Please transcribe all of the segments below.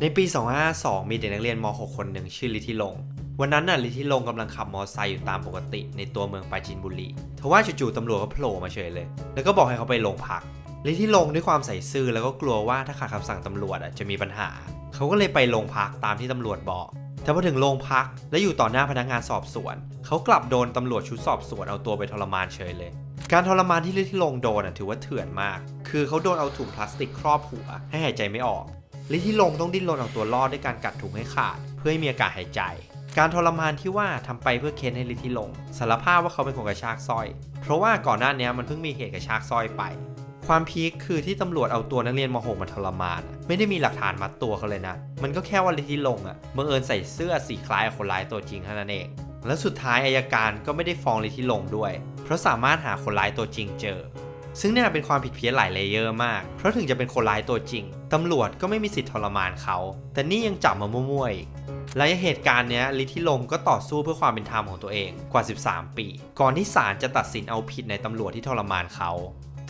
ในปี 2552 มีเด็กนักเรียนม .6 คนหนึ่งชื่อฤทธิลงค์วันนั้นฤทธิลงค์กำลังขับมอเตอร์ไซค์อยู่ตามปกติในตัวเมืองปราจีนบุรีทว่าจู่ๆตำรวจก็โผล่มาเฉยเลยแล้วก็บอกให้เขาไปโรงพักฤทธิลงค์ด้วยความใส่ซื่อแล้วก็กลัวว่าถ้าขัดคำสั่งตำรวจจะมีปัญหาเขาก็เลยไปโรงพักตามที่ตำรวจบอกแต่พอถึงโรงพักและอยู่ต่อหน้าพนักงานสอบสวนเขากลับโดนตำรวจชุดสอบสวนเอาตัวไปทรมานเฉยเลยการทรมานที่ฤทธิลงค์โดนถือว่าเถื่อนมากคือเขาโดนเอาถุงพลาสติกครอบหัวให้หายใจไม่ออกฤทธิลงค์ต้องดิ้นรนเอาตัวรอดด้วยการกัดถุงให้ขาดเพื่อให้มีอากาศหายใจการทรมานที่ว่าทำไปเพื่อเค้นให้ฤทธิลงค์สารภาพว่าเขาเป็นคนกระชากสร้อยเพราะว่าก่อนหน้านี้มันเพิ่งมีเหตุกระชากสร้อยไปความพีคคือที่ตำรวจเอาตัวนักเรียนม .6 มาทรมานไม่ได้มีหลักฐานมัดตัวเขาเลยนะมันก็แค่ว่าฤทธิลงค์บังเอิญใส่เสื้อสีคล้ายกับคนร้ายตัวจริงเท่านั้นเองและสุดท้ายอัยการก็ไม่ได้ฟ้องฤทธิลงค์ด้วยเพราะสามารถหาคนร้ายตัวจริงเจอซึ่งเนี่ยเป็นความผิดเพี้ยนหลายเลเยอร์มากเพราะถึงจะเป็นคนร้ายตัวจริงตำรวจก็ไม่มีสิทธิ์ทรมานเขาแต่นี่ยังจับมามั่วๆอีกและเหตุการณ์นี้ฤทธิลงค์ก็ต่อสู้เพื่อความเป็นธรรมของตัวเองกว่า13 ปีก่อนที่ศาลจะตัดสินเอาผิดในตำรวจที่ทรมานเขา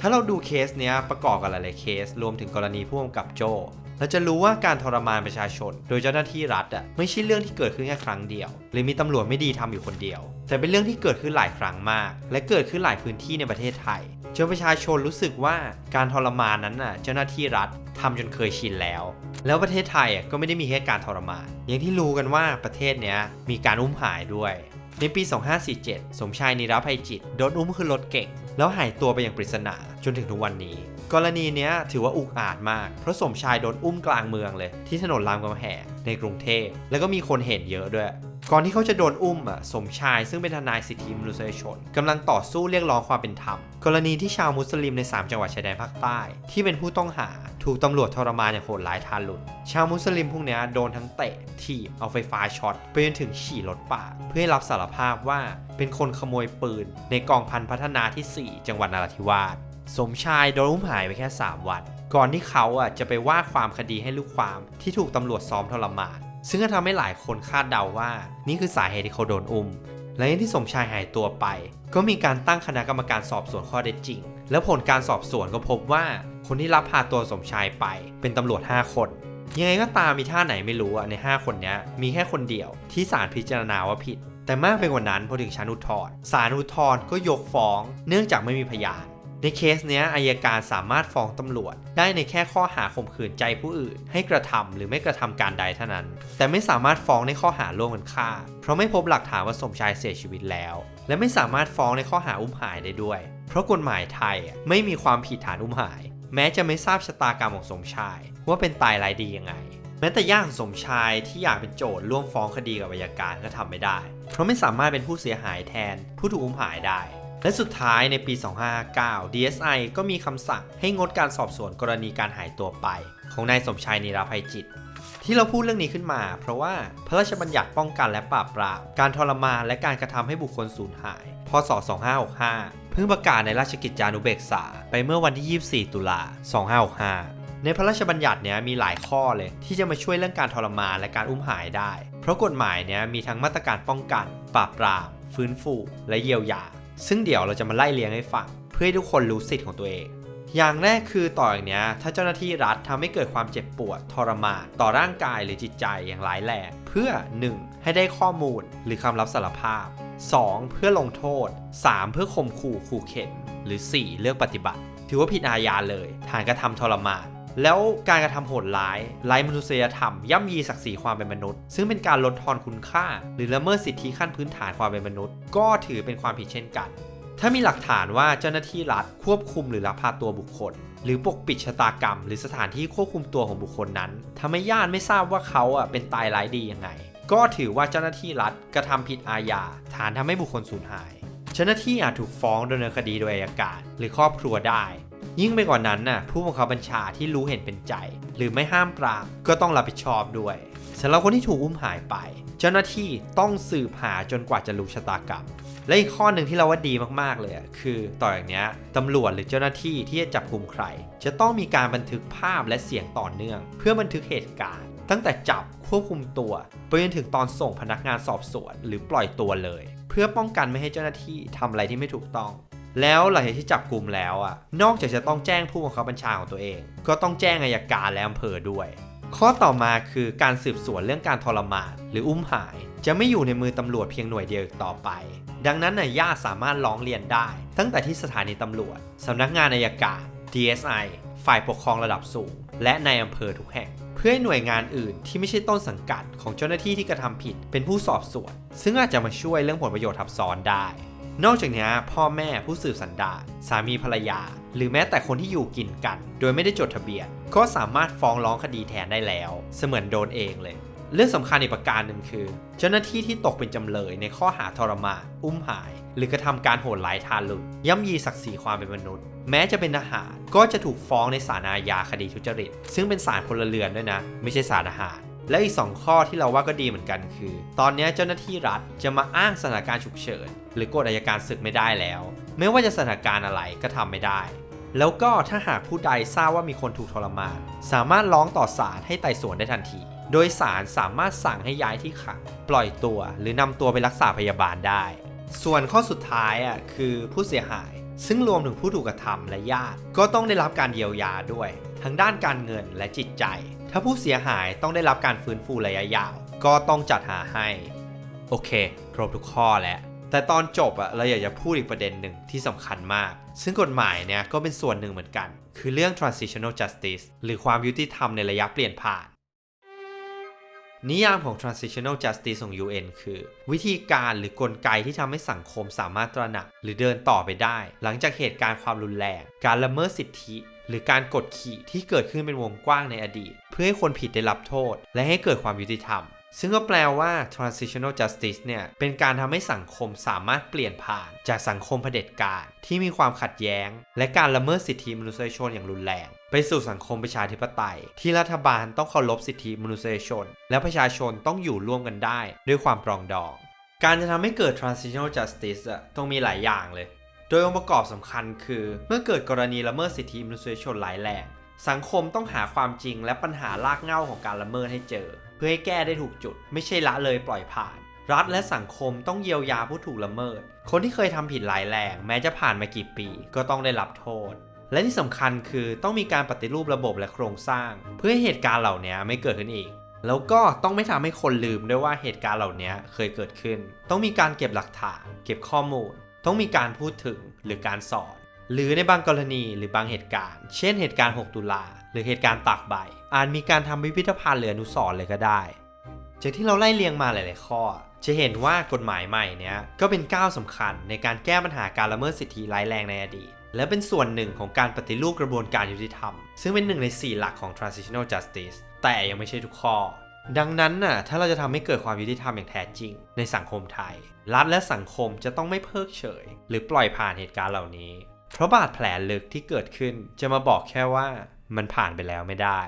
ถ้าเราดูเคสเนี้ยประกอบกับหลายๆเคสรวมถึงกรณีผู้กำกับโจ้เราจะรู้ว่าการทรมานประชาชนโดยเจ้าหน้าที่รัฐไม่ใช่เรื่องที่เกิดขึ้นแค่ครั้งเดียวหรือมีตำรวจไม่ดีทำอยู่คนเดียวแต่เป็นเรื่องที่เกิดขึ้นหลายครั้งมากและเกิดขึ้นหลายพื้นที่ในประเทศไทยจนประชาชนรู้สึกว่าการทรมานนั้นเจ้าหน้าที่รัฐทำจนเคยชินแล้วประเทศไทยก็ไม่ได้มีแค่การทรมานอย่างที่รู้กันว่าประเทศเนี้ยมีการอุ้มหายด้วยในปี 2547 สมชายนิรภัยจิตโดนอุ้มขึ้นรถเก๋งแล้วหายตัวไปอย่างปริศนาจนถึงทุกวันนี้กรณีนี้ถือว่าอุกอาจมากเพราะสมชายโดนอุ้มกลางเมืองเลยที่ถนนรามคำแหงในกรุงเทพแล้วก็มีคนเห็นเยอะด้วยก่อนที่เขาจะโดนอุ้มสมชายซึ่งเป็นทนายสิทธิมนุษยชนกำลังต่อสู้เรียกร้องความเป็นธรรมกรณีที่ชาวมุสลิมใน3จังหวัดชายแดนภาคใต้ที่เป็นผู้ต้องหาถูกตำรวจทรมานอย่างโหดร้ายทารุณชาวมุสลิมพวกนี้โดนทั้งเตะถีบเอาไฟฟ้าช็อตไปจนถึงฉี่รถป่าเพื่อให้รับสารภาพว่าเป็นคนขโมยปืนในกองพันพัฒนาที่ 4 จังหวัดนราธิวาสสมชายโดนอุ้มหายไปแค่3 วันก่อนที่เขาจะไปว่าความคดีให้ลูกความที่ถูกตำรวจซ้อมทรมานซึ่งก็ทำให้หลายคนคาดเดาว่านี่คือสาเหตุที่เขาโดนอุ้มและที่สมชายหายตัวไปก็มีการตั้งคณะกรรมการสอบสวนข้อเท็จจริงแล้วผลการสอบสวนก็พบว่าคนที่รับพาตัวสมชายไปเป็นตำรวจ5 คนยังไงก็ตามมีท่าไหนไม่รู้ใน5 คนนี้มีแค่คนเดียวที่ศาลพิจารณาว่าผิดแต่มากไปกว่านั้นพอถึงชั้นอุทธรณ์ศาลอุทธรณ์ก็ยกฟ้องเนื่องจากไม่มีพยานในเคสนี้อัยการสามารถฟ้องตำรวจได้ในแค่ข้อหาข่มขืนใจผู้อื่นให้กระทำหรือไม่กระทำการใดเท่านั้นแต่ไม่สามารถฟ้องในข้อหาร่วมกันฆ่าเพราะไม่พบหลักฐานว่าสมชายเสียชีวิตแล้วและไม่สามารถฟ้องในข้อหาอุ้มหายได้ด้วยเพราะกฎหมายไทยไม่มีความผิดฐานอุ้มหายแม้จะไม่ทราบชะตากรรมของสมชายว่าเป็นตายร้ายดียังไงแม้แต่ญาติของสมชายที่อยากเป็นโจทย์ร่วมฟ้องคดีกับอัยการก็ทำไม่ได้เพราะไม่สามารถเป็นผู้เสียหายแทนผู้ถูกอุ้มหายได้และสุดท้ายในปี 2559 DSI ก็มีคำสั่งให้งดการสอบสวนกรณีการหายตัวไปของนายสมชายนิรภัยจิตที่เราพูดเรื่องนี้ขึ้นมาเพราะว่าพระราชบัญญัติป้องกันและปราบปรามการทรมานและการกระทำให้บุคคลสูญหายพ.ศ. 2565เพิ่งประกาศในราชกิจจานุเบกษาไปเมื่อวันที่ 24 ตุลา 2565ในพระราชบัญญัติเนี้ยมีหลายข้อเลยที่จะมาช่วยเรื่องการทรมานและการอุ้มหายได้เพราะกฎหมายเนี้ยมีทั้งมาตรการป้องกันปราบปรามฟื้นฟูและเยียวยาซึ่งเดี๋ยวเราจะมาไล่เรียงให้ฟังเพื่อให้ทุกคนรู้สิทธิ์ของตัวเองอย่างแรกคือต่ออย่างนี้ถ้าเจ้าหน้าที่รัฐทำให้เกิดความเจ็บปวดทรมานต่อร่างกายหรือจิตใจอย่างร้ายแรงเพื่อ 1. ให้ได้ข้อมูลหรือคำรับสารภาพ 2. เพื่อลงโทษ 3. เพื่อข่มขู่เข็นหรือ 4. เลือกปฏิบัติถือว่าผิดอาญาเลยฐานกระทำทรมานแล้วการกระทำโหดร้ายไร้มนุษยธรรมย่ำยีศักดิ์ศรีความเป็นมนุษย์ซึ่งเป็นการลดทอนคุณค่าหรือละเมิดสิทธิขั้นพื้นฐานความเป็นมนุษย์ก็ถือเป็นความผิดเช่นกันถ้ามีหลักฐานว่าเจ้าหน้าที่รัฐควบคุมหรือลักพาตัวบุคคลหรือปกปิดชะตากรรมหรือสถานที่ควบคุมตัวของบุคคลนั้นทำให้ญาติไม่ทราบว่าเขาเป็นตายร้ายดียังไงก็ถือว่าเจ้าหน้าที่รัฐกระทำผิดอาญาฐานทำให้บุคคลสูญหายเจ้าหน้าที่อาจถูกฟ้องดำเนินคดีโดยอัยการหรือครอบครัวได้ยิ่งไปกว่านั้นผู้บังคับบัญชาที่รู้เห็นเป็นใจหรือไม่ห้ามปรามก็ต้องรับผิดชอบด้วยสำหรับคนที่ถูกอุ้มหายไปเจ้าหน้าที่ต้องสืบหาจนกว่าจะรู้ชะตากรรมและอีกข้อหนึ่งที่เราว่าดีมากๆเลยคือต่ออย่างนี้ตำรวจหรือเจ้าหน้าที่ที่จะจับกุมใครจะต้องมีการบันทึกภาพและเสียงต่อเนื่องเพื่อบันทึกเหตุการณ์ตั้งแต่จับควบคุมตัวไปจนถึงตอนส่งพนักงานสอบสวนหรือปล่อยตัวเลยเพื่อป้องกันไม่ให้เจ้าหน้าที่ทำอะไรที่ไม่ถูกต้องแล้วหลังจากที่จับกุมแล้วนอกจากจะต้องแจ้งผู้บังคับบัญชาของตัวเองก็ต้องแจ้งอัยการและอำเภอด้วย ข้อต่อมาคือการสืบสวนเรื่องการทรมานหรืออุ้มหายจะไม่อยู่ในมือตำรวจเพียงหน่วยเดียวอีกต่อไปดังนั้นญาติสามารถร้องเรียนได้ตั้งแต่ที่สถานีตำรวจสำนักงานอัยการ DSI ฝ่ายปกครองระดับสูงและในอำเภอทุกแห่งเพื่อให้หน่วยงานอื่นที่ไม่ใช่ต้นสังกัดของเจ้าหน้าที่ที่กระทำผิดเป็นผู้สอบสวนซึ่งอาจจะมาช่วยเรื่องผลประโยชน์ทับซ้อนได้นอกจากนี้พ่อแม่ผู้สืบสันดานสามีภรรยาหรือแม้แต่คนที่อยู่กินกันโดยไม่ได้จดทะเบียนก็สามารถฟ้องร้องคดีแทนได้แล้วเสมือนโดนเองเลยเรื่องสำคัญอีกประการหนึ่งคือเจ้าหน้าที่ที่ตกเป็นจำเลยในข้อหาทรมานอุ้มหายหรือกระทำการโหดร้ายทารุณย่ำยีศักดิ์ศรีความเป็นมนุษย์แม้จะเป็นทหารก็จะถูกฟ้องในศาลอาญาคดีทุจริตซึ่งเป็นศาลพลเรือนด้วยนะไม่ใช่ศาลทหารและอีก2ข้อที่เราว่าก็ดีเหมือนกันคือตอนนี้เจ้าหน้าที่รัฐจะมาอ้างสถานการณ์ฉุกเฉินหรือกฎอัยการศึกไม่ได้แล้วไม่ว่าจะสถานการณ์อะไรก็ทำไม่ได้แล้วก็ถ้าหากผู้ใดทราบว่ามีคนถูกทรมานสามารถร้องต่อศาลให้ไต่สวนได้ทันทีโดยศาลสามารถสั่งให้ย้ายที่ขังปล่อยตัวหรือนำตัวไปรักษาพยาบาลได้ส่วนข้อสุดท้ายคือผู้เสียหายซึ่งรวมถึงผู้ถูกกระทำและญาติก็ต้องได้รับการเยียวยาด้วยทั้งด้านการเงินและจิตใจถ้าผู้เสียหายต้องได้รับการฟื้นฟูระยะยาวก็ต้องจัดหาให้โอเคครบทุกข้อแล้วแต่ตอนจบเราอยากจะพูดอีกประเด็นหนึ่งที่สำคัญมากซึ่งกฎหมายเนี่ยก็เป็นส่วนหนึ่งเหมือนกันคือเรื่อง transitional justice หรือความยุติธรรมในระยะเปลี่ยนผ่านนิยามของ transitional justice ของ UN คือวิธีการหรือกลไกที่ทำให้สังคมสามารถตระหนักหรือเดินต่อไปได้หลังจากเหตุการณ์ความรุนแรงการละเมิดสิทธิหรือการกดขี่ที่เกิดขึ้นเป็นวงกว้างในอดีตเพื่อให้คนผิดได้รับโทษและให้เกิดความยุติธรรมซึ่งก็แปลว่า transitional justice เนี่ยเป็นการทำให้สังคมสามารถเปลี่ยนผ่านจากสังคมเผด็จการที่มีความขัดแย้งและการละเมิดสิทธิมนุษยชนอย่างรุนแรงไปสู่สังคมประชาธิปไตยที่รัฐบาลต้องเคารพสิทธิมนุษยชนและประชาชนต้องอยู่ร่วมกันได้ด้วยความปรองดองการจะทำให้เกิด transitional justice ต้องมีหลายอย่างเลยโดยองค์ประกอบสำคัญคือเมื่อเกิดกรณีละเมิดสิทธิมนุษยชนร้ายแรงสังคมต้องหาความจริงและปัญหารากเหง้าของการละเมิดให้เจอเพื่อให้แก้ได้ถูกจุดไม่ใช่ละเลยปล่อยผ่านรัฐและสังคมต้องเยียวยาผู้ถูกละเมิดคนที่เคยทำผิดร้ายแรงแม้จะผ่านมากี่ปีก็ต้องได้รับโทษและที่สำคัญคือต้องมีการปฏิรูประบบและโครงสร้างเพื่อให้เหตุการณ์เหล่านี้ไม่เกิดขึ้นอีกแล้วก็ต้องไม่ทำให้คนลืมด้วยว่าเหตุการณ์เหล่านี้เคยเกิดขึ้นต้องมีการเก็บหลักฐานเก็บข้อมูลต้องมีการพูดถึงหรือการสอนหรือในบางกรณีหรือบางเหตุการณ์เช่นเหตุการณ์6 ตุลาหรือเหตุการณ์ตากใบอาจมีการทำพิพิธภัณฑ์หรืออนุสรณ์เลยก็ได้จากที่เราไล่เรียงมาหลายๆข้อจะเห็นว่ากฎหมายใหม่เนี้ยก็เป็นก้าวสำคัญในการแก้ปัญหาการละเมิดสิทธิร้ายแรงในอดีตและเป็นส่วนหนึ่งของการปฏิรูปกระบวนการยุติธรรมซึ่งเป็น1 ใน 4หลักของ transitional justice แต่ยังไม่ใช่ทุกข้อดังนั้นถ้าเราจะทำให้เกิดความยุติธรรมอย่างแท้จริงในสังคมไทยรัฐและสังคมจะต้องไม่เพิกเฉยหรือปล่อยผ่านเหตุการณ์เหล่านี้เพราะบาดแผลลึกที่เกิดขึ้นจะมาบอกแค่ว่ามันผ่านไปแล้วไม่ได้